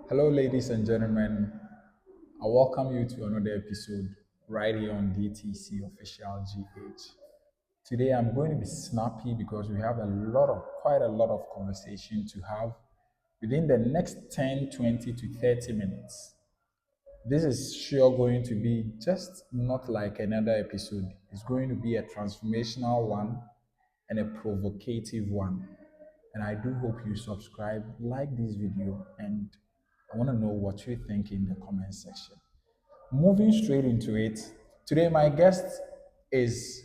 Hello, ladies and gentlemen. I welcome you to another episode right here on DTC OfficialGh. Today, I'm going to be snappy because we have quite a lot of conversation to have within the next 10, 20 to 30 minutes. This is sure going to be just not like another episode. It's going to be a transformational one and a provocative one. And I do hope you subscribe, like this video, and I want to know what you think in the comment section. Moving straight into it, today my guest is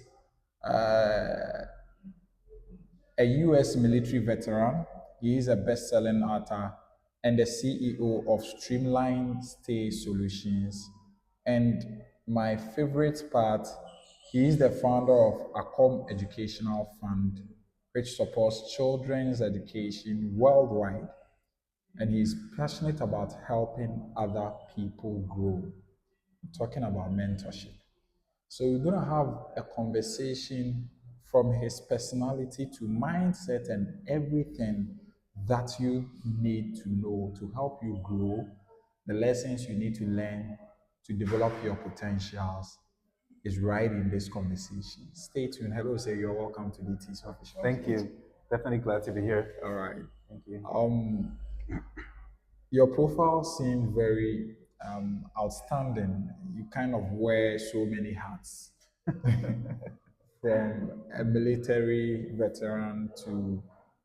uh, a US military veteran. He is a best-selling author and the CEO of Streamlined Stay Solutions. And my favorite part, he is the founder of Akom Educational Fund, which supports children's education worldwide. And he's passionate about helping other people grow. I'm talking about mentorship. So we're going to have a conversation from his personality to mindset and everything that you need to know to help you grow, the lessons you need to learn to develop your potentials is right in this conversation. Stay tuned. Hello, sir. You're welcome to DT's official. Thank you. Definitely glad to be here. All right. Thank you. Your profile seemed very outstanding. You kind of wear so many hats. From a military veteran to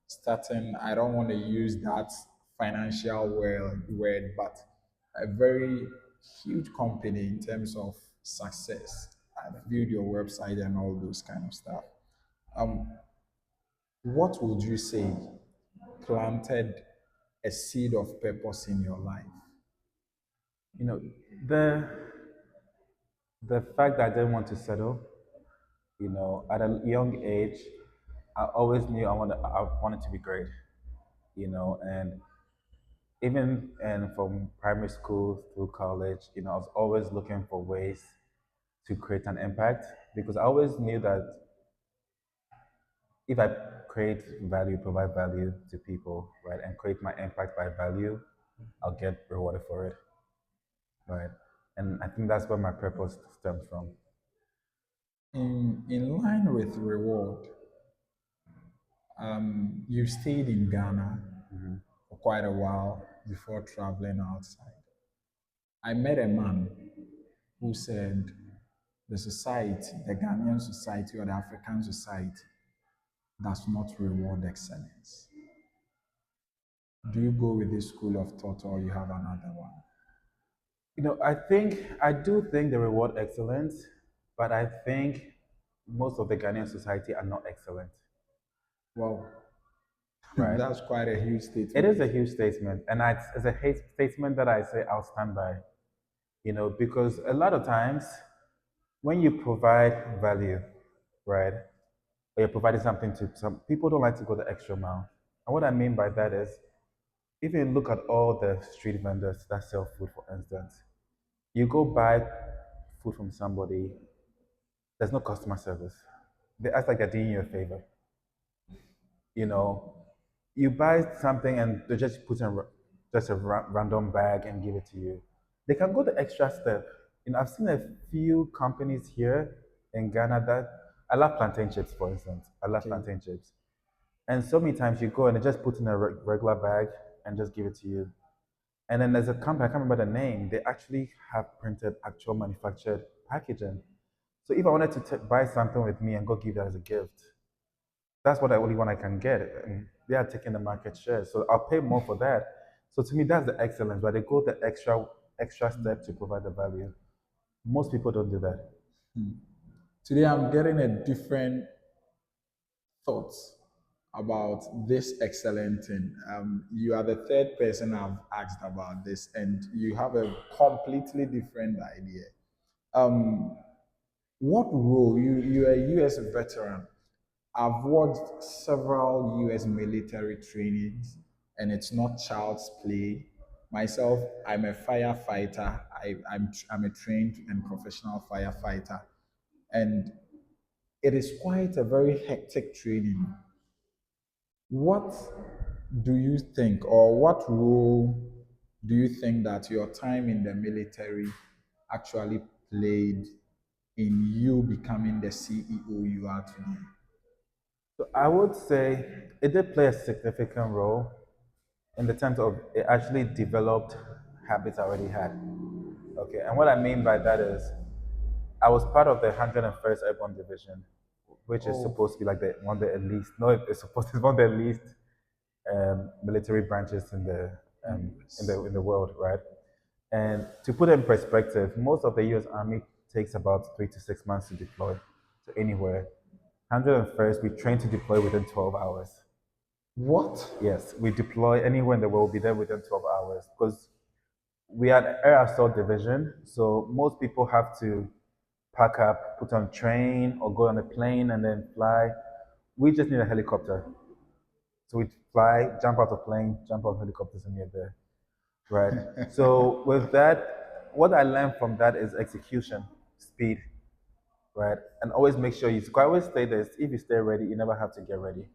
starting, I don't want to use that financial word, but a very huge company in terms of success. I've viewed your website and all those kind of stuff. Um, what would you say planted a seed of purpose in your life? You know, the the fact that I didn't want to settle, at a young age, I always knew I wanted to be great, and even and from primary school through college, I was always looking for ways to create an impact because I always knew that if I create value, provide value to people, right, and create my impact by value, I'll get rewarded for it. Right. And I think that's where my purpose stems from. In line with reward, you stayed in Ghana for quite a while before traveling outside. I met a man who said the society, the Ghanaian society or the African society, does not reward excellence. Do you go with this school of thought or you have another one? I do think they reward excellence, but I think most of the Ghanaian society are not excellent. Well, Right. that's quite a huge statement. It is a huge statement, and it's a statement that I say I'll stand by. Because a lot of times when you provide value, right, or you're providing something to some people don't like to go the extra mile. And what I mean by that is, if you look at all the street vendors that sell food, for instance, you go buy food from somebody, there's no customer service. They act like they're doing you a favor. You know, you buy something and they just put in just a random bag and give it to you. They can go the extra step. I've seen a few companies here in Ghana that I love plantain chips, for instance. I love plantain chips. And so many times you go and they just put in a regular bag and just give it to you. And then there's a company, I can't remember the name, they actually have printed actual manufactured packaging. So if I wanted to buy something with me and go give that as a gift, that's what the only one I can get. And they are taking the market share. So I'll pay more for that. So to me, that's the excellence, where they go the extra step to provide the value. Most people don't do that. Today I'm getting a different thoughts about this excellent thing. You are the third person I've asked about this, and you have a completely different idea. Um, what role you're a U.S. veteran? I've watched several U.S. military trainings, and it's not child's play. Myself, I'm a firefighter. I'm a trained and professional firefighter, and it is quite a very hectic training. What do you think, or what role do you think that your time in the military actually played in you becoming the CEO you are today? So I would say it did play a significant role in the terms of it actually developed habits I already had. Okay, and what I mean by that is I was part of the 101st Airborne Division, which is Oh, supposed to be like the one of the least. No, it's supposed to be one of the least military branches yes. in the world, right? And to put it in perspective, most of the U.S. Army takes about 3 to 6 months to deploy to anywhere. 101st, we train to deploy within 12 hours. What? Yes, we deploy anywhere in the world, we'll be there within 12 hours because we are an air assault division. So most people have to pack up, put on a train or go on a plane and then fly. We just need a helicopter. So we fly, jump out of plane, jump out of helicopters and you're there, right? So with that, what I learned from that is execution, speed, right? And always make sure I always say this, if you stay ready, you never have to get ready,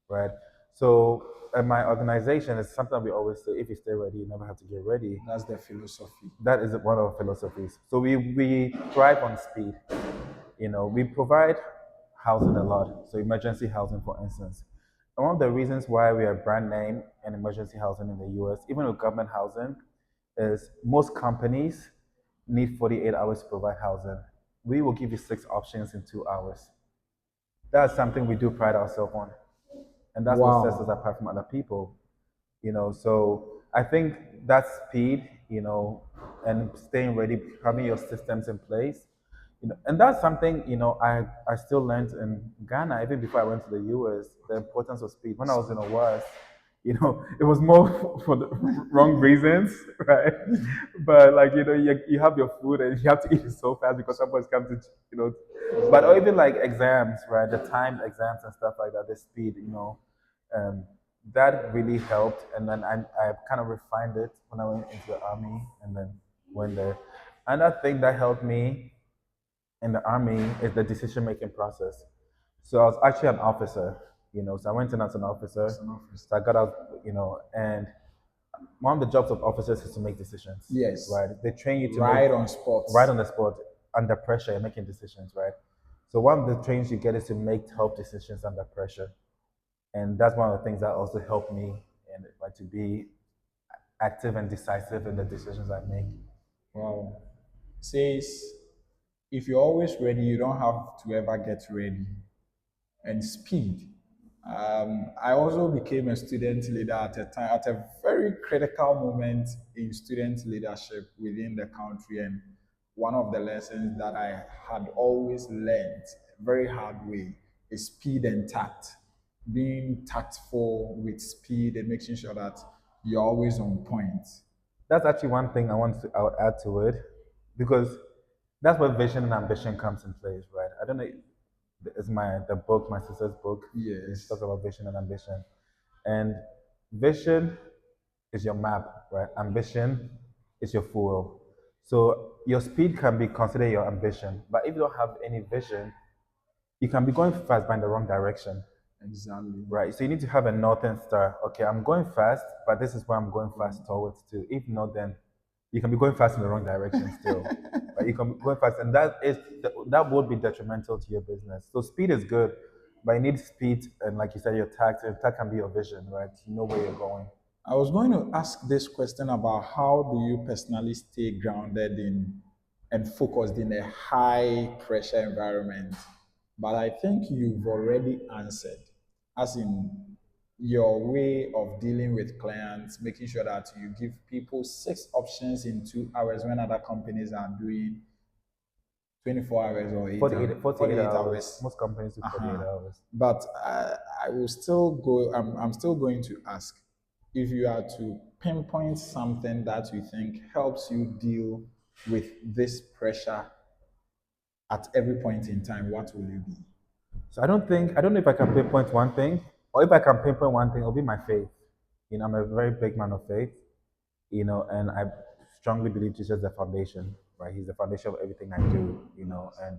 right? So at my organization, it's something we always say: if you stay ready, you never have to get ready. That's the philosophy. That is one of our philosophies. So we thrive on speed. We provide housing a lot. So emergency housing, for instance. And one of the reasons why we are brand name in emergency housing in the US, even with government housing, is most companies need 48 hours to provide housing. We will give you 6 options in 2 hours. That's something we do pride ourselves on. And that's what sets us Wow. apart from other people. So I think that speed, and staying ready, having your systems in place, and that's something, I still learned in Ghana, even before I went to the US, the importance of speed. When I was in a was, it was more for the wrong reasons, right? But like, you have your food and you have to eat it so fast because somebody's come to, but or even like exams, right? The timed exams and stuff like that, the speed, um, that really helped. And then I kind of refined it when I went into the army and then went there. Another thing that helped me in the army is the decision making process. So I was actually an officer, so I went in as an officer. As an officer. So I got out, and one of the jobs of officers is to make decisions, Yes. right? They train you to make Right on right spots. on the spot, under pressure, you're making decisions, right? So one of the trainings you get is to make tough decisions under pressure. And that's one of the things that also helped me and like to be active and decisive in the decisions I make. Wow. Says if you're always ready, you don't have to ever get ready. And speed. I also became a student leader at a very critical moment in student leadership within the country. And one of the lessons that I had always learned, very hard way, is speed and tact. Being tactful with speed and making sure that you're always on point. That's actually one thing I would add to it, because that's where vision and ambition comes in place, right? I don't know. It's my sister's book. She Yes. talks about vision and ambition, and vision is your map, right? Ambition is your fuel. So your speed can be considered your ambition, but if you don't have any vision, you can be going fast but in the wrong direction, Exactly. right? So you need to have a northern star. Okay, I'm going fast, but this is where I'm going fast towards too. If not, then you can be going fast in the wrong direction still. Right? You can be going fast, and that would be detrimental to your business. So speed is good, but you need speed, and like you said, your tact. Your tact can be your vision, right? You know where you're going. I was going to ask this question about how do you personally stay grounded in and focused in a high pressure environment, but I think you've already answered, as in your way of dealing with clients, making sure that you give people 6 options in 2 hours when other companies are doing 24 hours or 48 48 hours. hours. Most companies do 48 Uh-huh. hours. But I will still go, I'm still going to ask if you are to pinpoint something that you think helps you deal with this pressure at every point in time, what will you be? So I don't know if I can pinpoint one thing, or if I can pinpoint one thing, it'll be my faith. I'm a very big man of faith, and I strongly believe Jesus is the foundation, right? He's the foundation of everything I do, and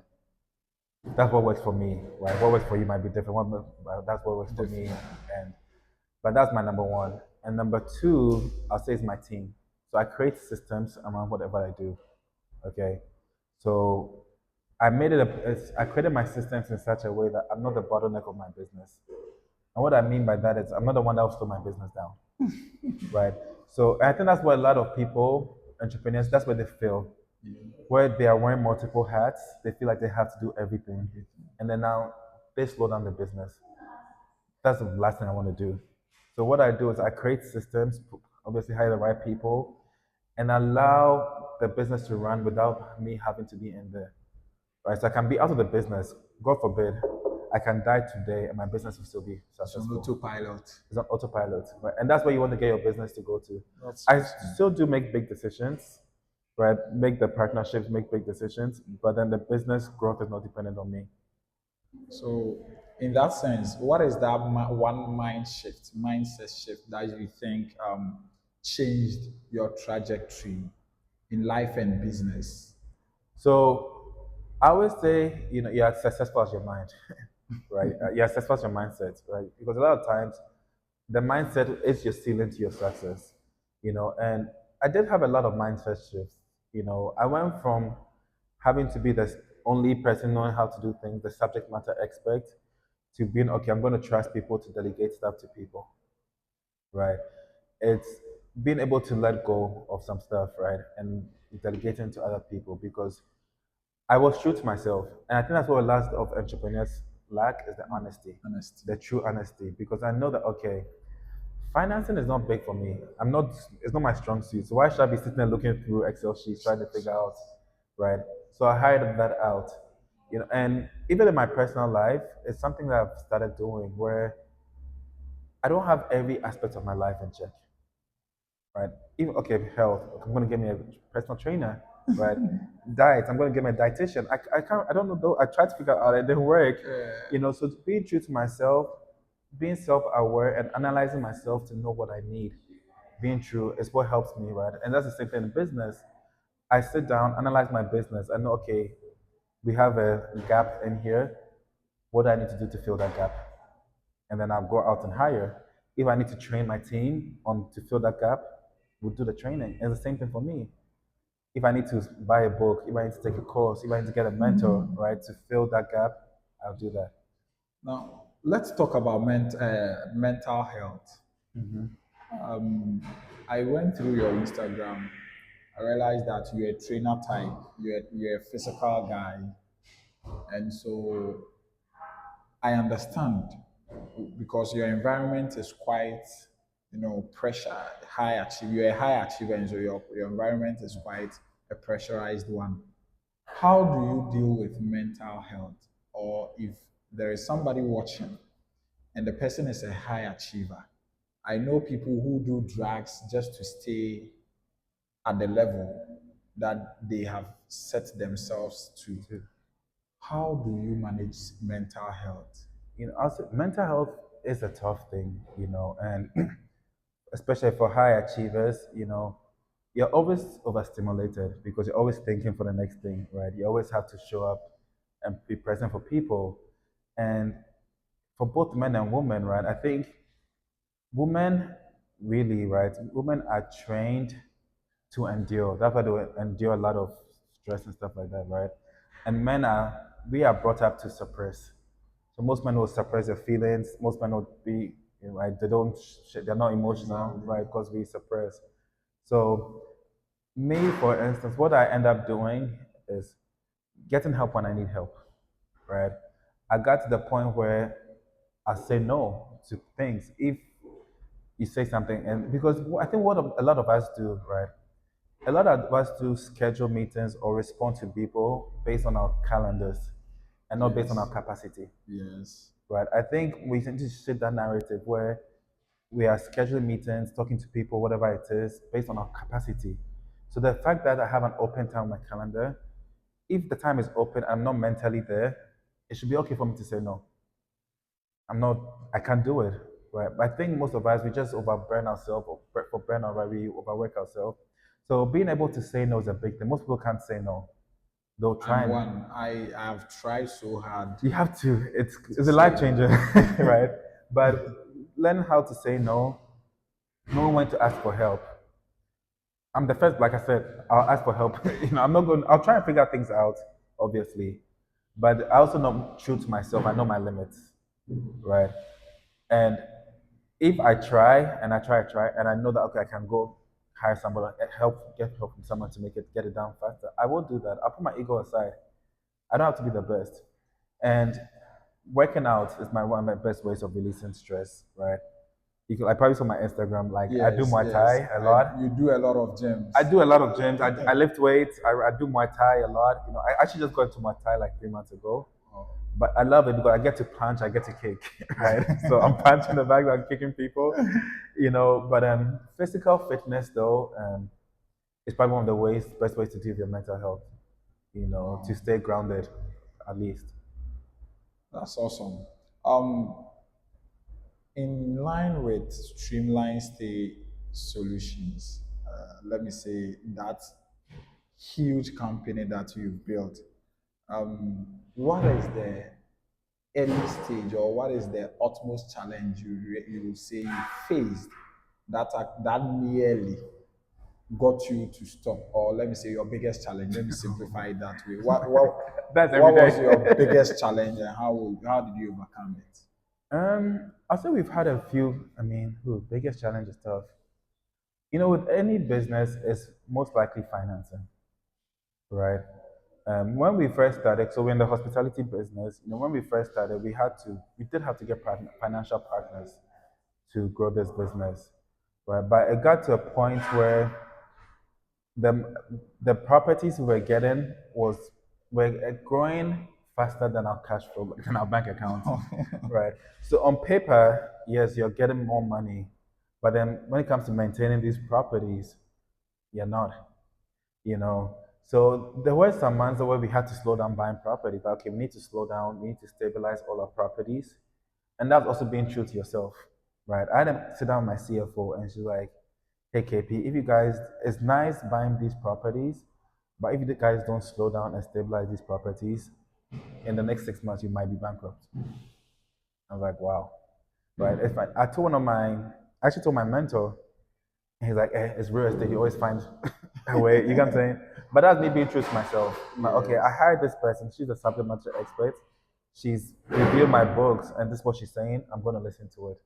that's what works for me, right? What works for you might be different. That's what works for me, Different. and but that's my number one. And number two, I'll say is my team. So I create systems around whatever I do. Okay. So I made it I created my systems in such a way that I'm not the bottleneck of my business. And what I mean by that is I'm not the one that will slow my business down. Right. So I think that's what a lot of people, entrepreneurs, that's where they fail. Where they are wearing multiple hats, they feel like they have to do everything. And then now they slow down the business. That's the last thing I want to do. So what I do is I create systems, obviously hire the right people, and allow the business to run without me having to be in there. Right? So I can be out of the business. God forbid, I can die today and my business will still be It's on successful. autopilot. It's on autopilot, right? And that's where you want to get your business to go to. That's I so smart. still do make big decisions, right? Make the partnerships, make big decisions, but then the business growth is not dependent on me. So, in that sense, what is that one mindset shift that you think changed your trajectory in life and business? So I always say, you're as successful as your mind, right? You're as successful as your mindset, right? Because a lot of times the mindset is your ceiling to your success, And I did have a lot of mindset shifts. I went from having to be the only person knowing how to do things, the subject matter expert, to being okay. I'm going to trust people to delegate stuff to people, right? It's being able to let go of some stuff, right, and delegating to other people because I was true to myself, and I think that's what a lot of entrepreneurs lack is the honesty, Honesty. the true honesty. Because I know that okay, financing is not big for me. It's not my strong suit. So why should I be sitting there looking through Excel sheets trying to figure out, right? So I hired that out, And even in my personal life, it's something that I've started doing where I don't have every aspect of my life in check, right? Even okay, health. I'm going to get me a personal trainer, right? Diet. I'm going to get me a dietitian. I can't. I don't know though. I tried to figure out. It didn't work. So being true to myself, being self-aware, and analyzing myself to know what I need, being true is what helps me, right? And that's the same thing in business. I sit down, analyze my business, and know, okay, we have a gap in here. What do I need to do to fill that gap? And then I'll go out and hire. If I need to train my team on to fill that gap, we'll do the training. And the same thing for me. If I need to buy a book, if I need to take a course, if I need to get a mentor, right, to fill that gap, I'll do that. Now, let's talk about mental health. I went through your Instagram. I realized that you're a trainer type, you're a physical guy. And so I understand because your environment is quite, pressure, high achiever. You're a high achiever, and so your environment is quite a pressurized one. How do you deal with mental health? Or if there is somebody watching and the person is a high achiever, I know people who do drugs just to stay at the level that they have set themselves to. How do you manage mental health? Also, mental health is a tough thing, and especially for high achievers, you're always overstimulated because you're always thinking for the next thing, right? You always have to show up and be present for people. And for both men and women, right? I think women really, right? Women are trained to endure. That's why they endure a lot of stress and stuff like that, right? And we are brought up to suppress. So most men will suppress their feelings. Most men will be, right? They're not emotional, right? Because we suppress. So me, for instance, what I end up doing is getting help when I need help, right? I got to the point where I say no to things if you say something, and because I think what a lot of us do, right? A lot of us do schedule meetings or respond to people based on our calendars and not based on our Yes. capacity, Yes. right? I think we need to shift that narrative where we are scheduling meetings, talking to people, whatever it is, based on our capacity. So the fact that I have an open time on my calendar, if the time is open, I'm not mentally there, it should be okay for me to say no. I can't do it, right? But I think most of us, we just overburn ourselves, or for burnout, right? We overwork ourselves. So being able to say no is a big thing. Most people can't say no. They'll try I'm and one. I have tried so hard you have to. to It's a say life no. changer, right? But learn how to say no, know when to ask for help. I'm the first, like I said, I'll ask for help. I'm not going, I'll try and figure things out, obviously. But I also know true to myself, I know my limits, right? And if I try and I try, and I know that, okay, I can go hire somebody, get help from someone to get it done faster, I will do that. I'll put my ego aside. I don't have to be the best. And working out is one of my best ways of releasing stress, right? I probably saw my Instagram, like I do Yes, Muay yes. Thai a lot. You do a lot of I gyms. do a lot of gyms. I lift weights. I do Muay Thai a lot. I actually just got into Muay Thai like 3 months ago. Oh, But I love it because I get to punch, I get to kick, right? So I'm punching the bag, I'm kicking people. But physical fitness though, is probably one of the best ways to deal with your mental health. To wow. stay grounded, at least. That's awesome. Um, in line with Streamlined Stay Solutions, let me say that huge company that you've built, what is the early stage or what is the utmost challenge you will say you faced that nearly got you to stop? Or let me say your biggest challenge. Let me simplify it that way. That's every What was day. your biggest challenge and how did you overcome it? I'll say we've had a few. I mean, biggest challenge is tough. With any business, it's most likely financing, right? When we first started, so we're in the hospitality business. When we first started, we did have to get financial partners to grow this business, right? But it got to a point where the the properties we were getting were growing faster than our cash flow, than our bank account, right? So on paper, yes, you're getting more money, but then when it comes to maintaining these properties, you're not. you know. So there were some months where we had to slow down buying properties. Like, okay, we need to slow down, we need to stabilize all our properties. And that's also being true to yourself, right? I had to sit down with my CFO and she's like, hey KP, if you guys, it's nice buying these properties, but if you guys don't slow down and stabilize these properties, in the next 6 months you might be bankrupt. I was like, wow. Right. If I told one of my I actually told my mentor, he's like, it's real estate. You always find a way. You know what I'm saying? But that's me being true to myself. Like, okay, I Yes, hired this person. She's a subject matter expert. She's reviewed my books, and this is what she's saying. I'm going to listen to it.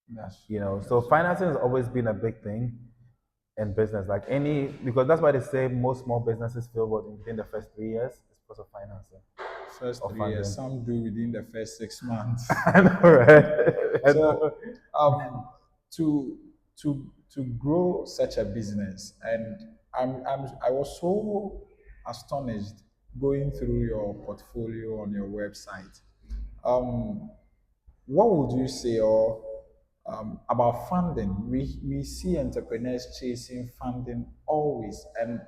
that's So that's financing has always been a big thing in business. Because that's why they say most small businesses fail within the first 3 years. It's because of financing first or 3 years. funding. Some do within the first 6 months. I know, right? I So, know. to to grow such a business, and I was so astonished going through your portfolio on your website. Um, what would you say or about funding? We see entrepreneurs chasing funding always, and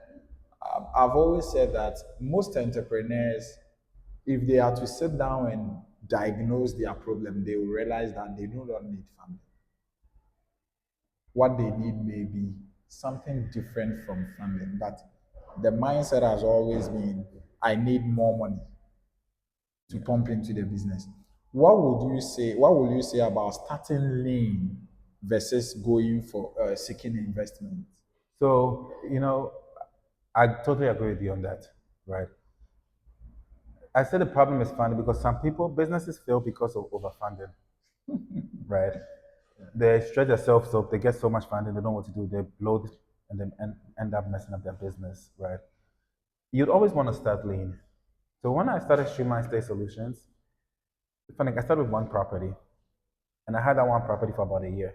I've always said that most entrepreneurs, if they are to sit down and diagnose their problem, they will realize that they do not need funding. What they need may be something different from funding, but the mindset has always been, I need more money to pump into the business. What would you say about starting lean versus going for seeking investment? So, I totally agree with you on that, right? I say the problem is funding because businesses fail because of overfunding, right? They stretch themselves up, they get so much funding, they don't know what to do, they blow it and then end up messing up their business, right? You'd always want to start lean. So when I started Streamlined Stay Solutions, it's funny, I started with one property and I had that one property for about a year.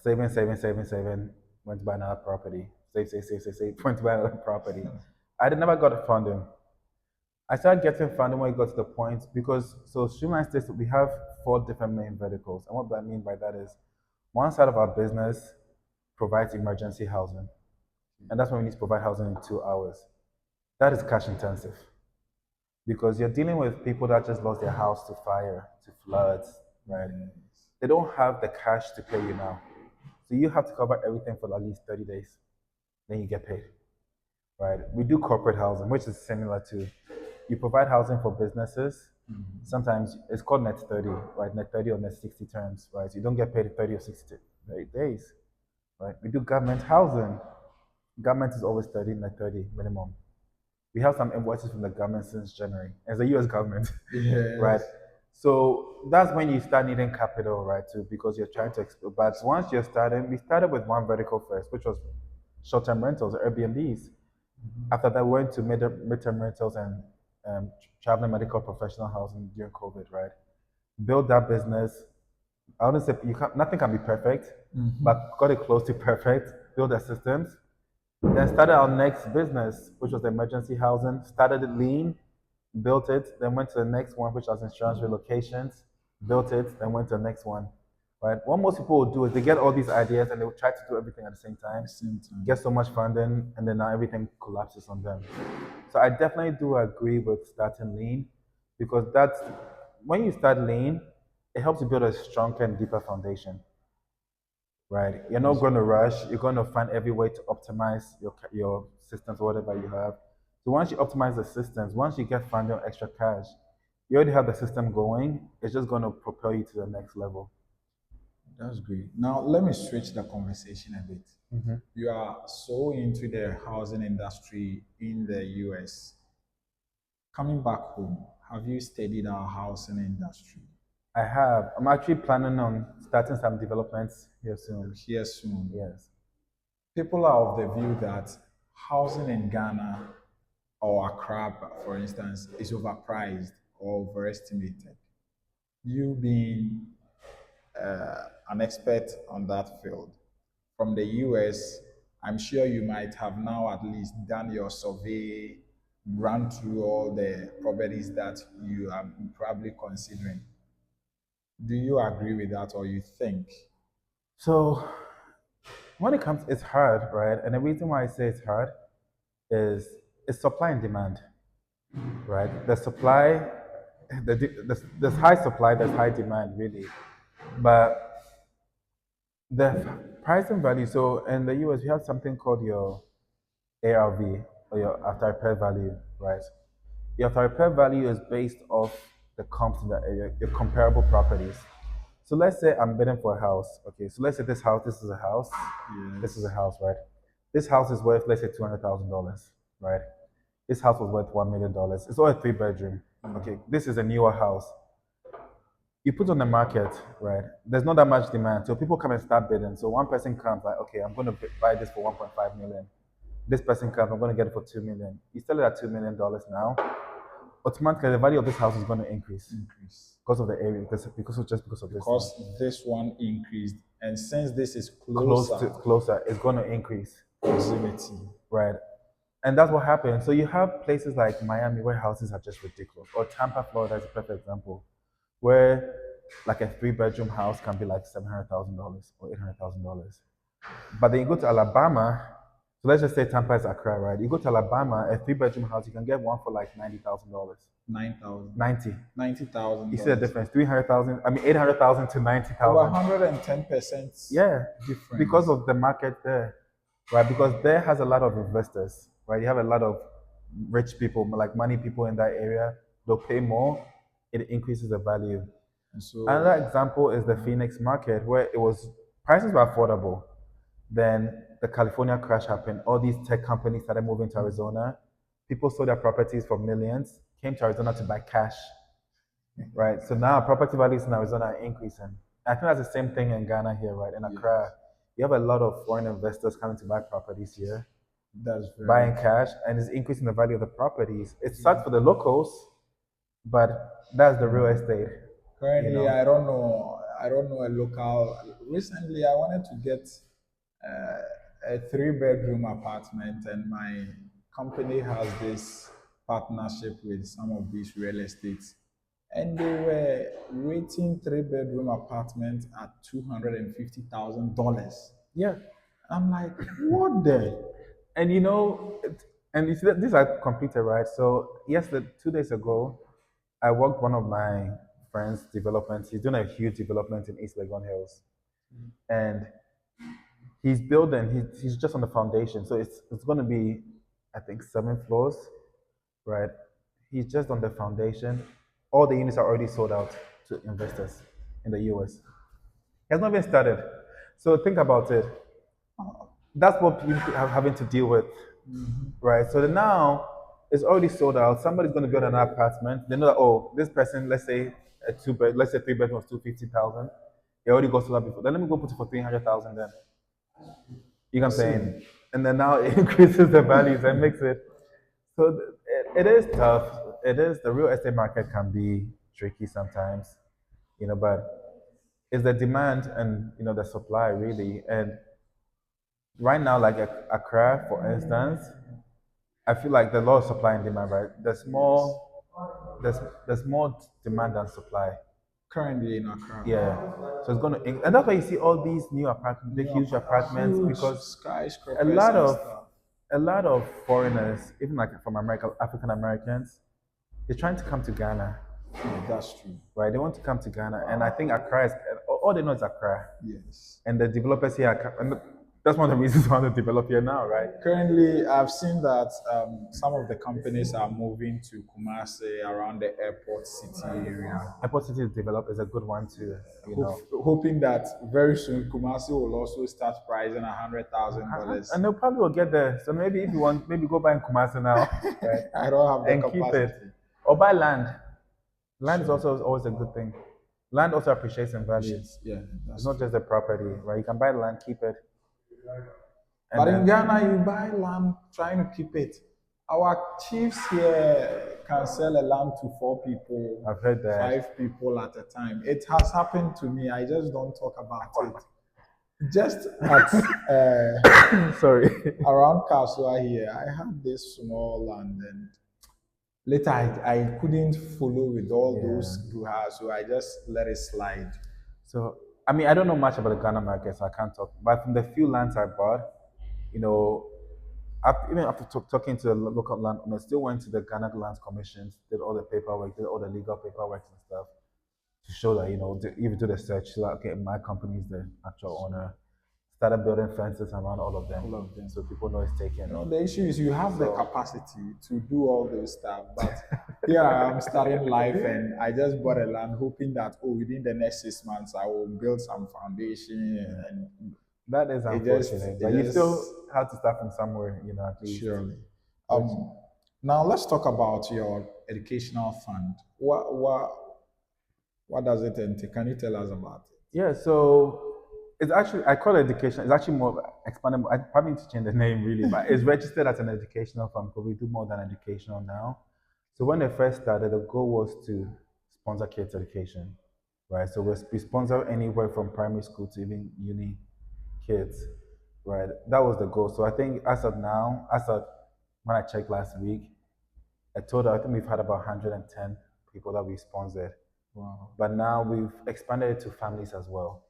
Saving, saving, saving, saving, went to buy another property. Save, save, save, save, save, went to buy another property. I never got funding. I started getting funding when it got to the point because Streamline States, we have 4 different main verticals. And what I mean by that is one side of our business provides emergency housing. And that's when we need to provide housing in 2 hours. That is cash intensive because you're dealing with people that just lost their house to fire, to floods, right? They don't have the cash to pay you now. So you have to cover everything for at least 30 days. Then you get paid, right? We do corporate housing, which is similar to you provide housing for businesses. Sometimes it's called net 30, right? Net 30 or net 60 terms, right? So you don't get paid in 30 or 60 days. right? We do government housing. Government is always 30, like 30 minimum. We have some invoices from the government since January. As the US government, right? Yes. So that's when you start needing capital, right? Too, because you're trying to expand. But once you're starting, we started with one vertical first, which was short-term rentals or Airbnbs. After that, we went to mid-term rentals and traveling medical professional housing during COVID, right? Build that business. I wouldn't say you can't, nothing can be perfect, but got it close to perfect. Build the systems. Then started our next business, which was emergency housing. Started it lean, built it. Then went to the next one, which was insurance relocations. Built it. Then went to the next one. Right. What most people will do is they get all these ideas and they will try to do everything at the same At time, the same time. get so much funding, and then now everything collapses on them. So I definitely do agree with starting lean because that's when you start lean, it helps you build a stronger and deeper foundation, right? You're not That's going to rush. You're going to find every way to optimize your systems, whatever you have. So once you optimize the systems, once you get funding or extra cash, you already have the system going. It's just going to propel you to the next level. that's great. Now let me switch the conversation a bit. You are so into the housing industry in the US. Coming back home, have you studied our housing industry I have. I'm actually planning on starting some developments here soon. here soon? Yes. People are of the view that housing in Ghana or Accra, for instance, is overpriced or overestimated. You being an expert on that field from the US, I'm sure you might have now at least done your survey, run through all the properties that you are probably considering. Do you agree with that or you think? So when it comes, it's hard, right? And the reason why I say it's hard is it's supply and demand, right? The supply, there's high supply, there's high demand, really. But the price and value, so in the US, we have something called your ARV or your after repair value, right? Your after repair value is based off the comps in the area, your comparable properties. So let's say I'm bidding for a house. Okay, so let's say this is a house, this is a Yes. house, right? This house is worth, let's say, $200,000, right? This house was worth $1 million. It's all a three-bedroom. Okay, this is a newer house. You put on the market, right? There's not that much demand, so people come and start bidding. So one person comes like, okay, I'm going to buy this for 1.5 million. This person comes, I'm going to get it for 2 million. You sell it at $2 million now. Automatically, the value of this house is going to increase Increase. because of the area, because of this one. Because this one increased, and since this is closer Closer, it's going to increase, proximity, right? And that's what happens. So you have places like Miami where houses are just ridiculous, or Tampa, Florida is a perfect example, where like a three-bedroom house can be like $700,000 or $800,000. But then you go to Alabama, so let's just say Tampa is Accra, right? You go to Alabama, a three-bedroom house, you can get one for like $90,000. 9,000, 90. You see the $90,000. difference? 300,000, I mean 800,000 to Over 90,000. 110% Yeah, because difference. of the market there, right? Because there has a lot of investors, right? You have a lot of rich people, like money people in that area. They'll pay more. It increases the value. And so, Another example is the Phoenix market, where it was prices were affordable. Then the California crash happened. All these tech companies started moving to Arizona. People sold their properties for millions, came to Arizona to buy cash, right? So now property values in Arizona are increasing. I think that's the same thing in Ghana here, right? In Accra, yes, you have a lot of foreign investors coming to buy properties here, that's very buying cash, and it's increasing the value of the properties. It sucks for the locals, but that's the real estate, you currently, know. I don't know a local. Recently, I wanted to get a three-bedroom apartment, and my company has this partnership with some of these real estates, and they were rating three-bedroom apartments at $250,000. Yeah, I'm like, what the? and you know, and you see that these are completed, right? So yesterday, 2 days ago, I worked one of my friends' developments. He's doing a huge development in East Legon Hills, and he's building. He's just on the foundation, so it's going to be, I think, 7 floors, right? He's just on the foundation. All the units are already sold out to investors in the US. He has not even started. So think about it. That's what people have having to deal with, right? So now it's already sold out. Somebody's going to build an apartment. They know that, oh, this person, let's say a let's say 3 bedroom was 250,000. It already got sold out before. Then let me go put it for 300,000. Then you know what I'm See, saying? And then now it increases the values and makes it. So it is tough. It is, the real estate market can be tricky sometimes, but it's the demand and the supply really. And right now, like Accra, for instance, I feel like there's a lot of supply and demand, right? yes. There's more demand than supply. Currently in Accra, Yeah. So it's gonna, and that's why you see all these new apartments, the new huge apartments, huge because a skyscrapers lot and of stuff. a lot of foreigners, even like from America, African Americans, they're trying to come to Ghana, Yeah, that's true. right? They want to come to Ghana, and I think Accra is all they know is Accra, Yes. and the developers here, and that's one of the reasons why they develop here now, right? Currently, I've seen that some of the companies are moving to Kumasi around the airport city area, Airport City to develop is a good one too, hoping that very soon Kumasi will also start pricing $100,000. and they'll probably will get there. So maybe if you want, maybe go buy in Kumasi now, right, I don't have the and keep it, capacity. or buy land. Land is Sure. also always a good thing. Land also appreciates in value. Appreciate. Yeah, It's that's not true. just the property, right? You can buy land, keep it, and But in then Ghana, you buy land trying to keep it. Our chiefs here can sell a land to four people, I've heard that. five people at a time. It has happened to me. I just don't talk about it. Just at Sorry. around Kasua here, I had this small land, and later I couldn't follow with all those Yeah. guhas, so I just let it slide. So I mean, I don't know much about the Ghana market, so I can't talk. But from the few lands I bought, you know, even after talking to the local landowners, still went to the Ghana Lands Commissions, did all the paperwork, did all the legal paperwork and stuff to show that even do the search, so that okay, my company is the actual owner. Started building fences around all of them, All of them. so people know it's taken. The issue is you have the So capacity to do all those stuff, but here I am starting life and I just bought a land hoping that within the next 6 months I will build some foundation and that is it just unfortunate, it but you still just have to start from somewhere, at least. surely. Which Now let's talk about your educational fund. What does it entail? Can you tell us about it? Yeah, so it's actually, I call it education. It's actually more expandable. I probably need to change the name really, but it's registered as an educational fund because we do more than educational now. So when they first started, the goal was to sponsor kids' education, right? So we sponsor anywhere from primary school to even uni kids, right? That was the goal. So I think as of now, as of when I checked last week, a total, I think we've had about 110 people that we sponsored. Wow. But now we've expanded it to families as well.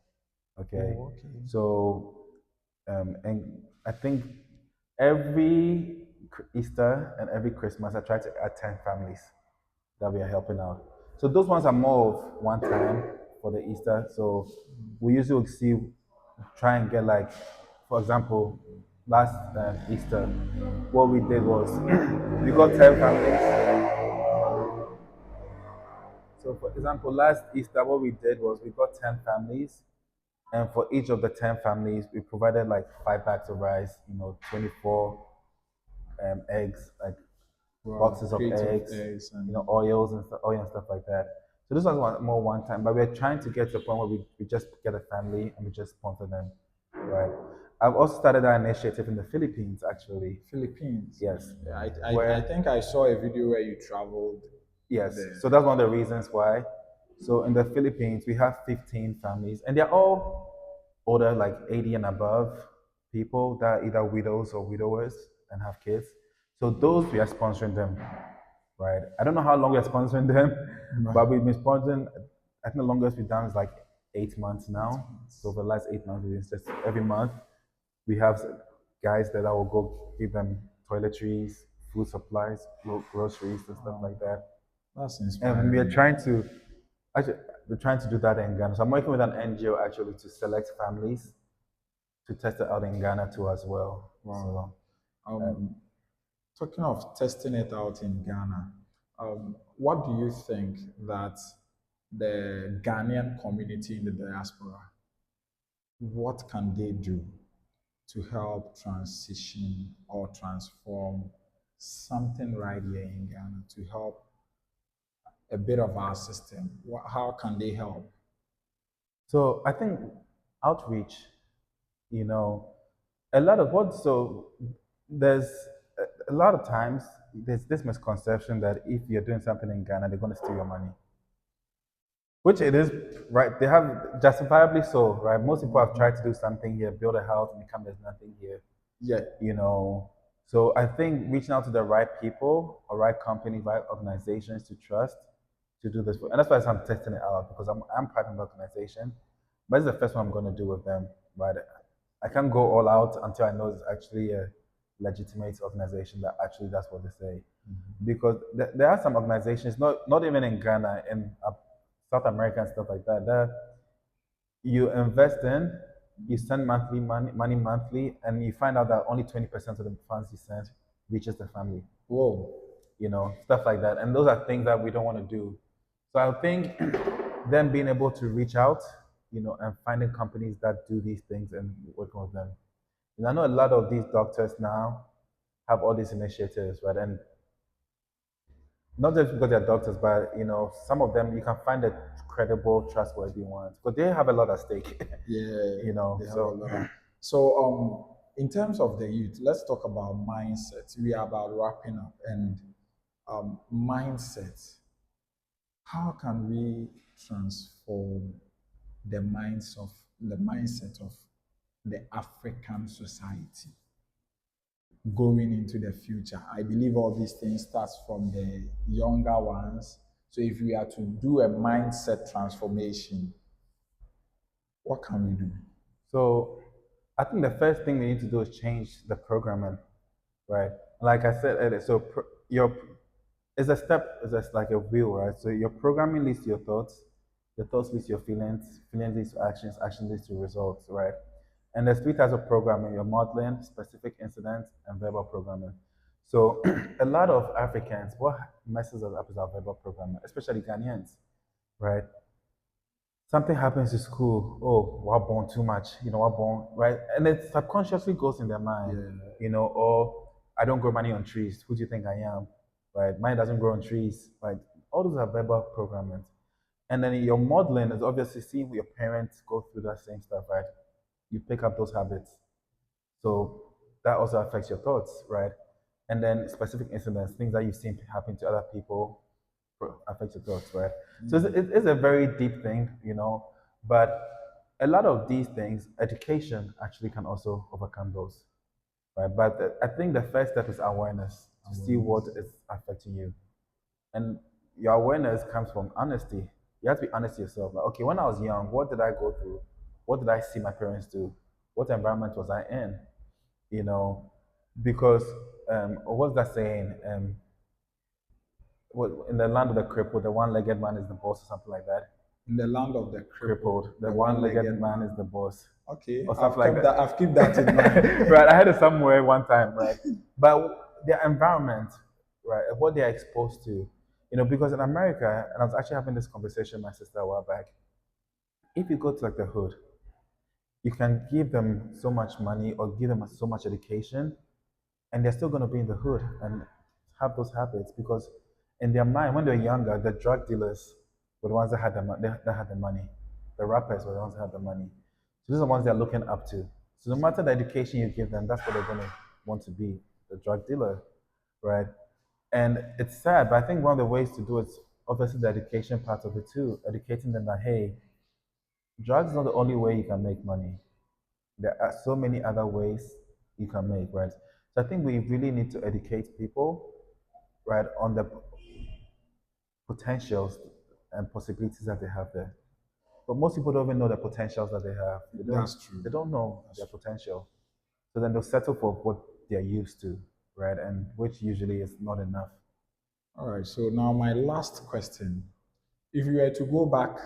Okay. Oh, okay. So, and I think every Easter and every Christmas, I try to add 10 families that we are helping out. So those ones are more of one time for the Easter. So we usually try and get like, for example, last Easter, what we did was we got 10 families. So, for example, last Easter, what we did was we got 10 families, and for each of the 10 families, we provided like 5 bags of rice, 24 eggs, like Wow. boxes of Crates of eggs, eggs and oils and oil and stuff like that. So this was more one time, but we're trying to get to a point where we just get a family and we just sponsor them, right? I've also started that initiative in the Philippines, actually. Philippines. Yes, Yeah, I where think I saw a video where you traveled yes, there. so that's one of the reasons why. So in the Philippines, we have 15 families, and they're all older, like 80 and above people that are either widows or widowers and have kids. So those we are sponsoring them, right? I don't know how long we're sponsoring them, but we've been sponsoring. I think the longest we've done is like 8 months now. So for the last 8 months, we've been just every month we have guys that I will go give them toiletries, food supplies, groceries, and stuff like that. That's And we are inspiring. trying to actually we're trying to do that in Ghana. So I'm working with an NGO actually to select families to test it out in Ghana too as well. Wow. So Um, Talking of testing it out in Ghana, what do you think that the Ghanaian community in the diaspora, what can they do? to help transition or transform something right here in Ghana to help a bit of our system? How can they help? So I think outreach, you know, a lot of what, so there's a lot of times there's this misconception that if you're doing something in Ghana, they're going to steal your money, which it is, right? They have justifiably so, right? Most people have tried to do something here, build a house, and become there's nothing here, Yeah. you know. So I think reaching out to the right people or right companies, right organizations to trust to do this, and that's why I'm testing it out because I'm part of the organization, but it's the first one I'm going to do with them, right? I can't go all out until I know it's actually a legitimate organization that actually does what they say. Because there are some organizations, not even in Ghana, in South America and stuff like that, that you invest in, you send money monthly, and you find out that only 20% of the funds you send reaches the family. Whoa. Stuff like that. And those are things that we don't want to do. So I think them being able to reach out, and finding companies that do these things and working with them. I know a lot of these doctors now have all these initiatives, right? And not just because they're doctors, but some of them you can find a credible, trustworthy ones, but they have a lot at stake. Yeah, they have a So lot. So, in terms of the youth, let's talk about mindset. We are about wrapping up, and mindset. How can we transform the mindset of the African society going into the future? I believe all these things starts from the younger ones. So if we are to do a mindset transformation, what can we do? So I think the first thing we need to do is change the programming, right? Like I said earlier, so your it's a step, it's just like a wheel, right? So your programming leads to your thoughts leads to your feelings, feelings leads to actions, action leads to results, right? And there's three types of programming: your modeling, specific incidents, and verbal programming. So a lot of Africans, what messes us up is our verbal programming, especially Ghanaians, right? Something happens to school. Oh, we're born too much, we're born, right? And it subconsciously goes in their mind, or I don't grow money on trees. Who do you think I am? Right? Mine doesn't grow on trees. Right? All those are verbal programming. And then your modeling is obviously seeing your parents go through that same stuff, right? You pick up those habits. So that also affects your thoughts, right? And then specific incidents, things that you've seen happen to other people, affect your thoughts, right? So it's a very deep thing, but a lot of these things, education actually can also overcome those, right? But I think the first step is awareness to see what is affecting you. And your awareness comes from honesty. You have to be honest to yourself. Like, okay, when I was young, what did I go through? What did I see my parents do? What environment was I in? You know, because what's that saying? In the land of the crippled, the one-legged man is the boss, or something like that. In the land of the Crippled, crippled, the the one-legged one-legged man man. is the boss, Okay, or something like that. I've kept that in mind. Right, I had it somewhere one time, right? But their environment, right, what they are exposed to, because in America, and I was actually having this conversation with my sister a while back. If you go to like the hood, you can give them so much money or give them so much education, and they're still going to be in the hood and have those habits because in their mind, when they're younger, the drug dealers were the ones that had that had the money. The rappers were the ones that had the money. So these are the ones they're looking up to. So no matter the education you give them, that's what they're going to want to be, the drug dealer, right? And it's sad, but I think one of the ways to do it is obviously the education part of it too, educating them that, hey, drugs is not the only way you can make money. There are so many other ways you can make, right? So I think we really need to educate people, right, on the potentials and possibilities that they have there. But most people don't even know the potentials that they have. That's true. They don't know their potential. So then they'll settle for what they're used to, right? And which usually is not enough. All right, so now my last question. If you were to go back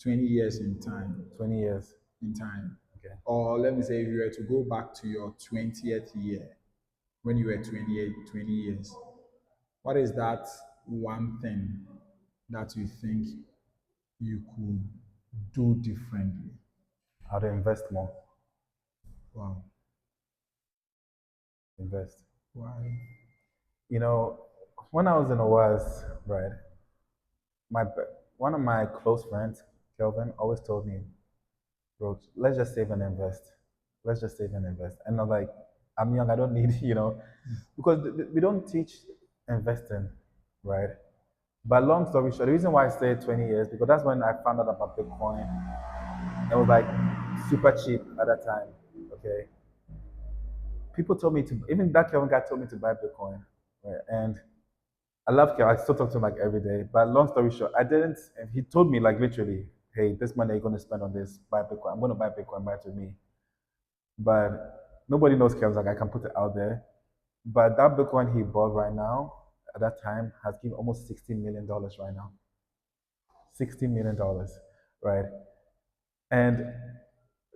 20 years 20 years. in time, Okay. or let me say if you were to go back to your 20th year, when you were 28, 20 years, what is that one thing that you think you could do differently? How to invest more. Wow. invest. Why? You know, when I was in OAS, right, my one of my close friends, Kelvin, always told me, bro, let's just save and invest. Let's just save and invest. And I'm like, I'm young, I don't need, because we don't teach investing, right? But long story short, the reason why I stayed 20 years, because that's when I found out about Bitcoin. It was like super cheap at that time. Okay. People told me to, even that Kelvin guy told me to buy Bitcoin. Right? And I love Kelvin. I still talk to him like every day. But long story short, I didn't, and he told me like literally, hey, this money you're going to spend on this, buy Bitcoin. I'm going to buy Bitcoin, buy it with me. But nobody knows Kelvin. Like I can put it out there. But that Bitcoin he bought right now, at that time, has given almost $60 million right now. $60 million, right? And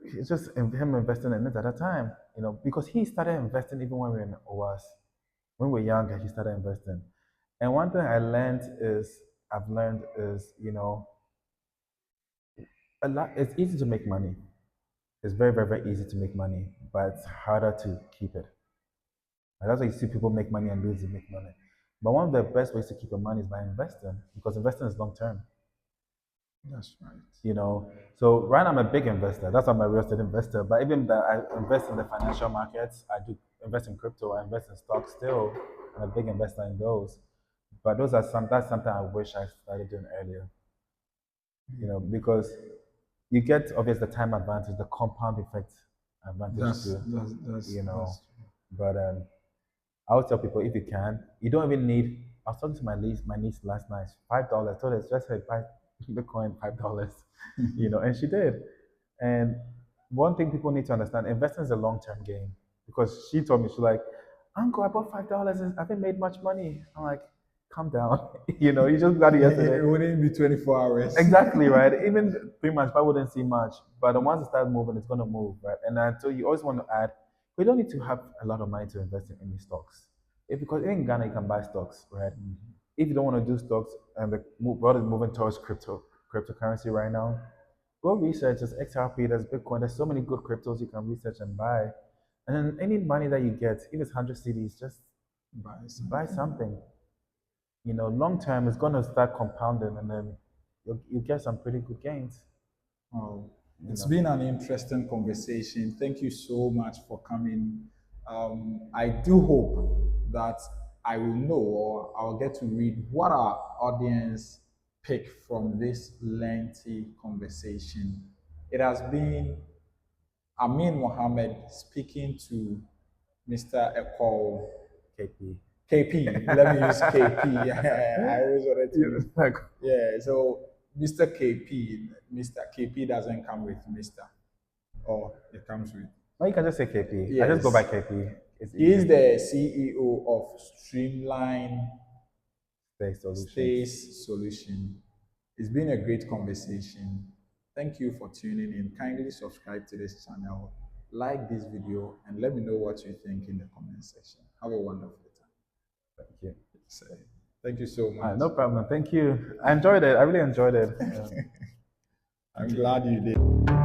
it's just him investing in it at that time, because he started investing even when we were in OAS. When we were younger, he started investing. And one thing I've learned is, a lot. It's easy to make money. It's very, very, very easy to make money, but it's harder to keep it. And that's why you see people make money and lose to make money. But one of the best ways to keep your money is by investing, because investing is long term. That's right. So right now I'm a big investor. That's why I'm a real estate investor. But even that I invest in the financial markets, I do invest in crypto, I invest in stocks still. I'm a big investor in those. But that's something I wish I started doing earlier. Because you get obviously the time advantage, the compound effect advantage That's too. that's that's You know. that's But I would tell people if you can, you don't even need. I was talking to my niece last night. $5. I told her just say buy Bitcoin $5. And she did. And one thing people need to understand, investing is a long-term game. Because she told me, she's like, Uncle, I bought $5 and I haven't made much money. I'm like, calm down. You just got it it yesterday. wouldn't be 24 hours. Exactly, right? Even 3 months, I wouldn't see much. But once it starts moving, it's going to move, right? And so you always want to add, we don't need to have a lot of money to invest in any stocks. Because in Ghana, you can buy stocks, right? If you don't want to do stocks and the world is moving towards cryptocurrency right now, go research. There's XRP, there's Bitcoin, there's so many good cryptos you can research and buy. And then any money that you get, if it's 100 CDs, just buy something. Long term, it's going to start compounding and then you get some pretty good gains. Oh, You it's know. been an interesting conversation. Thank you so much for coming. I do hope that I will know or I'll get to read what our audience pick from this lengthy conversation. It has been Amin Mohammed speaking to Mr. Eko KP. KP. Let me use KP. I always wanted to use. Like, Yeah, so Mr. KP, Mr. KP doesn't come with Mr. Or it comes with. no, you can just say KP. I just go by Yes. KP. It's He is easy. the CEO of Streamlined Stay Solutions. Stay Solution. It's been a great conversation. Thank you for tuning in. Kindly subscribe to this channel, like this video, and let me know what you think in the comment section. Have a wonderful time. Thank you. So, thank you so much. No problem. Thank you. I enjoyed it. I really enjoyed it. I'm glad you did.